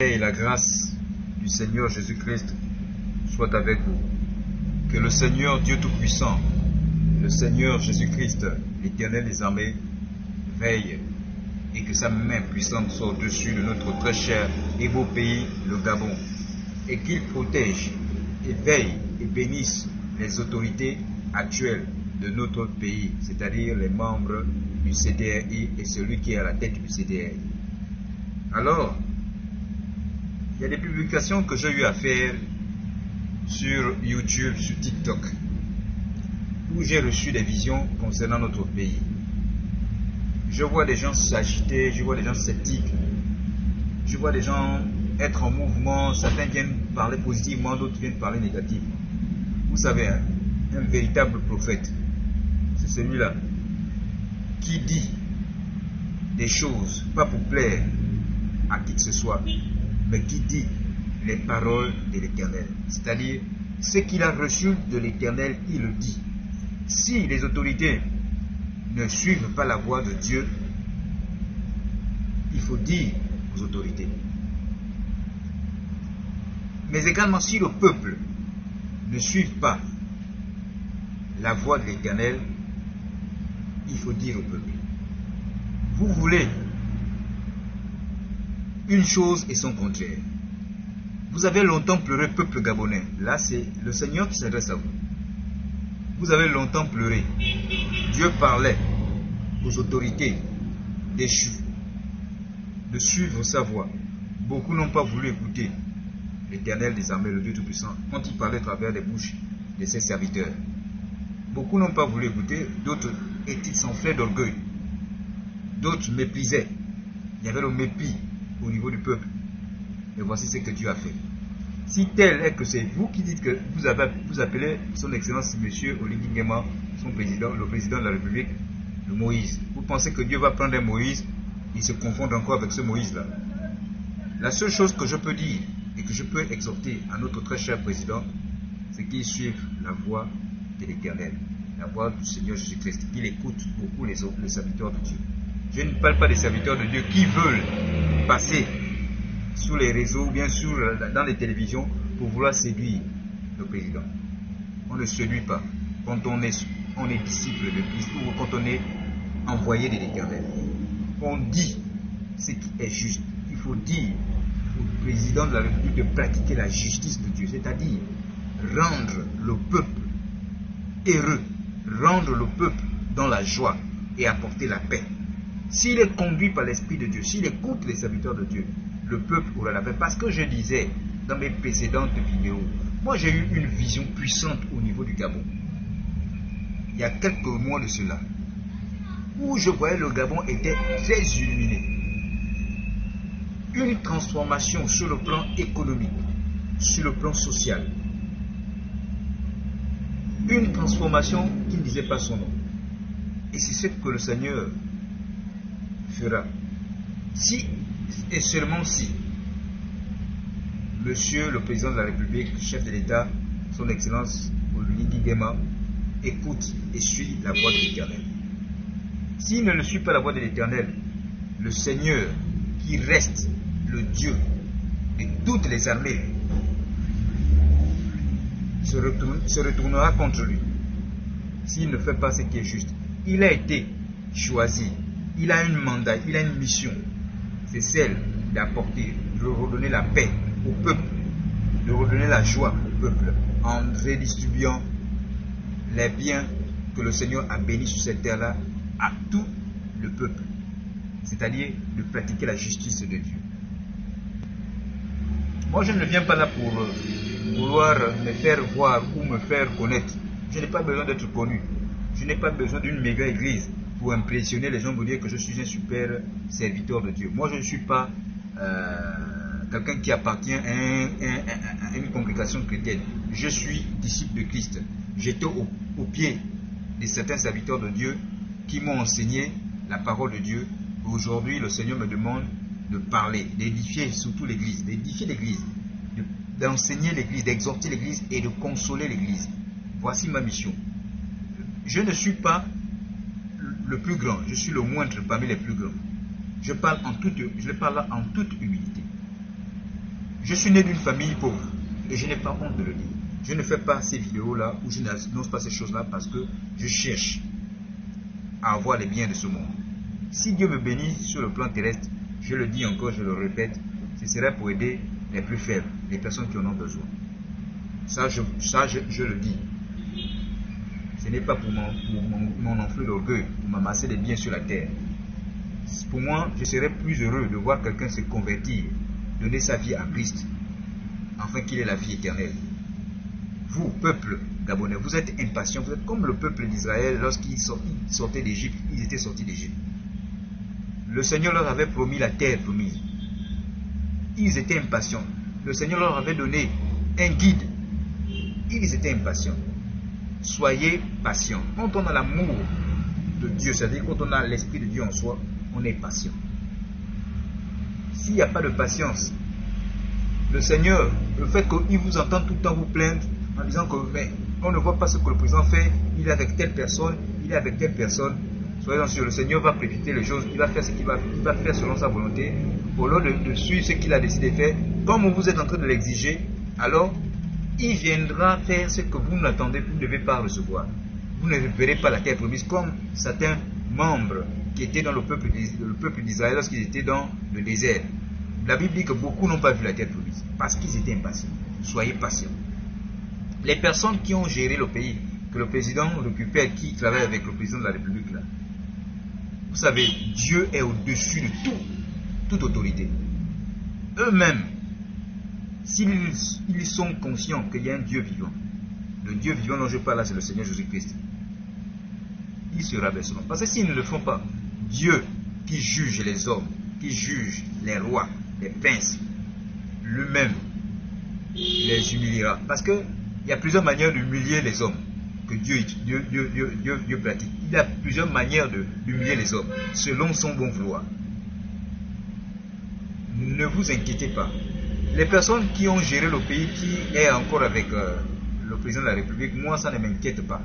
Et la grâce du Seigneur Jésus-Christ soit avec vous. Que le Seigneur Dieu Tout-Puissant, le Seigneur Jésus-Christ, l'Éternel des armées, veille et que sa main puissante soit au-dessus de notre très cher et beau pays, le Gabon, et qu'il protège et veille et bénisse les autorités actuelles de notre pays, c'est-à-dire les membres du CDRI et celui qui est à la tête du CDRI. Alors, il y a des publications que j'ai eu à faire sur YouTube, sur TikTok, où j'ai reçu des visions concernant notre pays. Je vois des gens s'agiter, je vois des gens sceptiques, je vois des gens être en mouvement, certains viennent parler positivement, d'autres viennent parler négativement. Vous savez, un véritable prophète, c'est celui-là qui dit des choses, pas pour plaire à qui que ce soit, mais qui dit les paroles de l'Éternel. C'est-à-dire, ce qu'il a reçu de l'Éternel, il le dit. Si les autorités ne suivent pas la voie de Dieu, il faut dire aux autorités. Mais également, si le peuple ne suit pas la voie de l'Éternel, il faut dire au peuple. Vous voulez une chose et son contraire. Vous avez longtemps pleuré, peuple gabonais. Là, c'est le Seigneur qui s'adresse à vous. Vous avez longtemps pleuré. Dieu parlait aux autorités déchues de suivre sa voie. Beaucoup n'ont pas voulu écouter l'Éternel des armées, le Dieu Tout-Puissant, quand il parlait à travers les bouches de ses serviteurs. Beaucoup n'ont pas voulu écouter, d'autres s'enflaient d'orgueil. D'autres méprisaient. Il y avait le mépris au niveau du peuple. Et voici ce que Dieu a fait. Si tel est que c'est vous qui dites que vous appelez son Excellence Monsieur Oligui Nguema, son président, le président de la République, le Moïse. Vous pensez que Dieu va prendre un Moïse, il se confond encore avec ce Moïse-là. La seule chose que je peux dire et que je peux exhorter à notre très cher président, c'est qu'il suive la voie de l'Éternel, la voie du Seigneur Jésus-Christ, qu'il écoute beaucoup les serviteurs de Dieu. Je ne parle pas des serviteurs de Dieu qui veulent passer sur les réseaux ou bien dans les télévisions pour vouloir séduire le président. On ne séduit pas quand on est disciple de Christ ou quand on est envoyé de l'Éternel. On dit ce qui est juste. Il faut dire au président de la République de pratiquer la justice de Dieu, c'est-à-dire rendre le peuple heureux, rendre le peuple dans la joie et apporter la paix. S'il est conduit par l'Esprit de Dieu, s'il écoute les serviteurs de Dieu, le peuple aura la paix. Parce que je disais dans mes précédentes vidéos, moi j'ai eu une vision puissante au niveau du Gabon. Il y a quelques mois de cela, où je voyais le Gabon était très illuminé. Une transformation sur le plan économique, sur le plan social. Une transformation qui ne disait pas son nom. Et c'est ce que le Seigneur fera. Si et seulement si Monsieur le Président de la République, chef de l'État, son Excellence Oligui Nguema, écoute et suit la voie de l'Éternel. S'il ne suit pas la voie de l'Éternel, le Seigneur qui reste le Dieu de toutes les armées se retournera contre lui. S'il ne fait pas ce qui est juste, il a été choisi, il a un mandat, il a une mission. C'est celle d'apporter, de redonner la paix au peuple, de redonner la joie au peuple, en redistribuant les biens que le Seigneur a bénis sur cette terre-là à tout le peuple. C'est-à-dire de pratiquer la justice de Dieu. Moi, je ne viens pas là pour vouloir me faire voir ou me faire connaître. Je n'ai pas besoin d'être connu. Je n'ai pas besoin d'une méga église pour impressionner les gens, pour dire que je suis un super serviteur de Dieu. Moi, je ne suis pas quelqu'un qui appartient à une congrégation chrétienne. Je suis disciple de Christ. J'étais au pied de certains serviteurs de Dieu qui m'ont enseigné la parole de Dieu. Aujourd'hui, le Seigneur me demande de parler, d'édifier surtout l'église, d'édifier l'église, d'enseigner l'église, d'exhorter l'église et de consoler l'église. Voici ma mission. Je ne suis pas le plus grand, je suis le moindre parmi les plus grands. Je parle là en toute humilité. Je suis né d'une famille pauvre et je n'ai pas honte de le dire. Je ne fais pas ces vidéos-là ou je n'annonce pas ces choses-là parce que je cherche à avoir les biens de ce monde. Si Dieu me bénit sur le plan terrestre, je le dis encore, je le répète, ce serait pour aider les plus faibles, les personnes qui en ont besoin. Ça, je le dis. Ce n'est pas pour mon enfler d'orgueil, pour m'amasser des biens sur la terre. Pour moi, je serais plus heureux de voir quelqu'un se convertir, donner sa vie à Christ, afin qu'il ait la vie éternelle. Vous, peuple gabonais, vous êtes impatients, vous êtes comme le peuple d'Israël lorsqu'ils sortaient d'Égypte, ils étaient sortis d'Égypte. Le Seigneur leur avait promis la terre promise. Ils étaient impatients. Le Seigneur leur avait donné un guide. Ils étaient impatients. Soyez patients. Quand on a l'amour de Dieu, c'est-à-dire quand on a l'Esprit de Dieu en soi, on est patient. S'il n'y a pas de patience, le Seigneur, le fait qu'il vous entend tout le temps vous plaindre en disant que mais, on ne voit pas ce que le président fait, il est avec telle personne, il est avec telle personne, soyez sûrs, le Seigneur va prédire les choses, il va faire ce qu'il va faire selon sa volonté, au lieu de suivre ce qu'il a décidé de faire. Comme vous êtes en train de l'exiger, alors il viendra faire ce que vous n'attendez, vous ne devez pas recevoir. Vous ne verrez pas la terre promise comme certains membres qui étaient dans le peuple d'Israël lorsqu'ils étaient dans le désert. La Bible dit que beaucoup n'ont pas vu la terre promise parce qu'ils étaient impatients. Soyez patients. Les personnes qui ont géré le pays, que le président récupère, qui travaille avec le président de la République, là, vous savez, Dieu est au-dessus de toute autorité. Eux-mêmes, s'ils sont conscients qu'il y a un Dieu vivant, le Dieu vivant dont je parle là, c'est le Seigneur Jésus-Christ, ils se rabaisseront. Parce que s'ils ne le font pas, Dieu qui juge les hommes, qui juge les rois, les princes, lui-même les humiliera. Parce qu'il y a plusieurs manières d'humilier les hommes que Dieu pratique. Il y a plusieurs manières d'humilier les hommes selon son bon vouloir. Ne vous inquiétez pas. Les personnes qui ont géré le pays, qui est encore avec le président de la République, moi ça ne m'inquiète pas.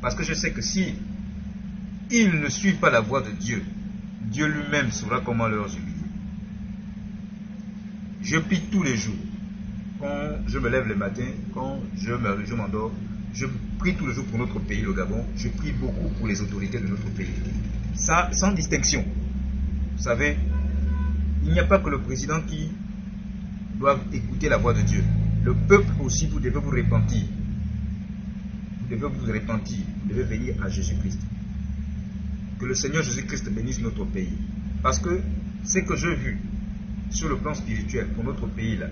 Parce que je sais que si ils ne suivent pas la voie de Dieu, Dieu lui-même saura comment leur humilier. Je prie tous les jours. Quand je me lève le matin, quand je m'endors, je prie tous les jours pour notre pays, le Gabon. Je prie beaucoup pour les autorités de notre pays. Ça, sans distinction. Vous savez, il n'y a pas que le président qui doit écouter la voix de Dieu. Le peuple aussi, vous devez vous repentir. Vous devez vous repentir. Vous devez venir à Jésus-Christ. Que le Seigneur Jésus-Christ bénisse notre pays. Parce que ce que j'ai vu sur le plan spirituel pour notre pays là,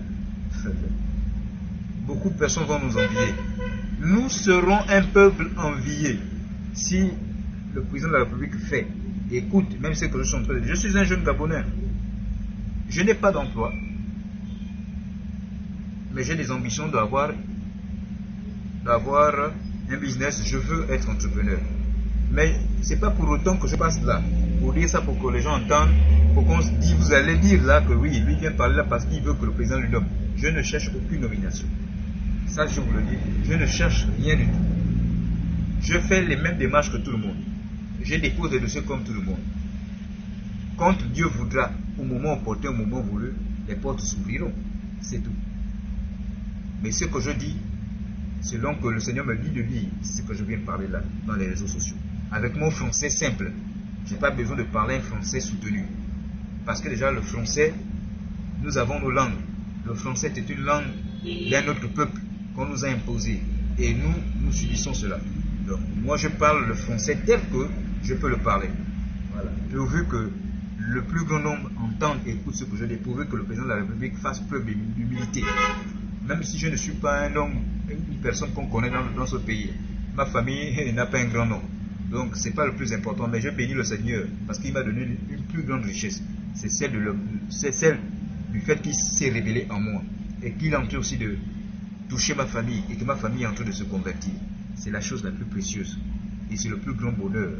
beaucoup de personnes vont nous envier. Nous serons un peuple envié si le président de la République fait, écoute, même ce que je suis en train de dire. Je suis un jeune Gabonais. Je n'ai pas d'emploi. Mais j'ai des ambitions d'avoir un business. Je veux être entrepreneur. Mais ce n'est pas pour autant que je passe là. Pour dire ça, pour que les gens entendent, pour qu'on se dise, vous allez dire là que oui, lui vient parler là parce qu'il veut que le président lui nomme. Je ne cherche aucune nomination. Ça, je vous le dis. Je ne cherche rien du tout. Je fais les mêmes démarches que tout le monde. Je dépose des dossiers comme tout le monde. Quand Dieu voudra, au moment opportun, au moment voulu, les portes s'ouvriront. C'est tout. Mais ce que je dis, selon que le Seigneur me dit de dire, c'est ce que je viens de parler là, dans les réseaux sociaux. Avec mon français simple, je n'ai pas besoin de parler un français soutenu. Parce que déjà, le français, nous avons nos langues. Le français est une langue d'un autre peuple qu'on nous a imposé. Et nous subissons cela. Donc, moi, je parle le français tel que je peux le parler. Voilà. Pourvu que le plus grand nombre entende et écoute ce que je dis, pourvu que le président de la République fasse preuve d'humilité. Même si je ne suis pas un homme, une personne qu'on connaît dans ce pays. Ma famille n'a pas un grand nom. Donc, ce n'est pas le plus important. Mais je bénis le Seigneur parce qu'il m'a donné une plus grande richesse. C'est celle du fait qu'il s'est révélé en moi. Et qu'il est en train aussi de toucher ma famille. Et que ma famille est en train de se convertir. C'est la chose la plus précieuse. Et c'est le plus grand bonheur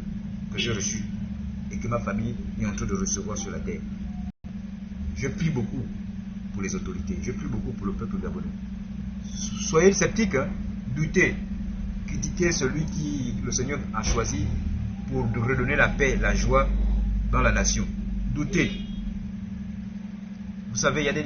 que j'ai reçu. Et que ma famille est en train de recevoir sur la terre. Je prie beaucoup pour les autorités. Je prie beaucoup pour le peuple gabonais. Soyez sceptiques, hein? Doutez. Critiquez celui qui le Seigneur a choisi pour redonner la paix, la joie dans la nation. Doutez. Vous savez, il y a des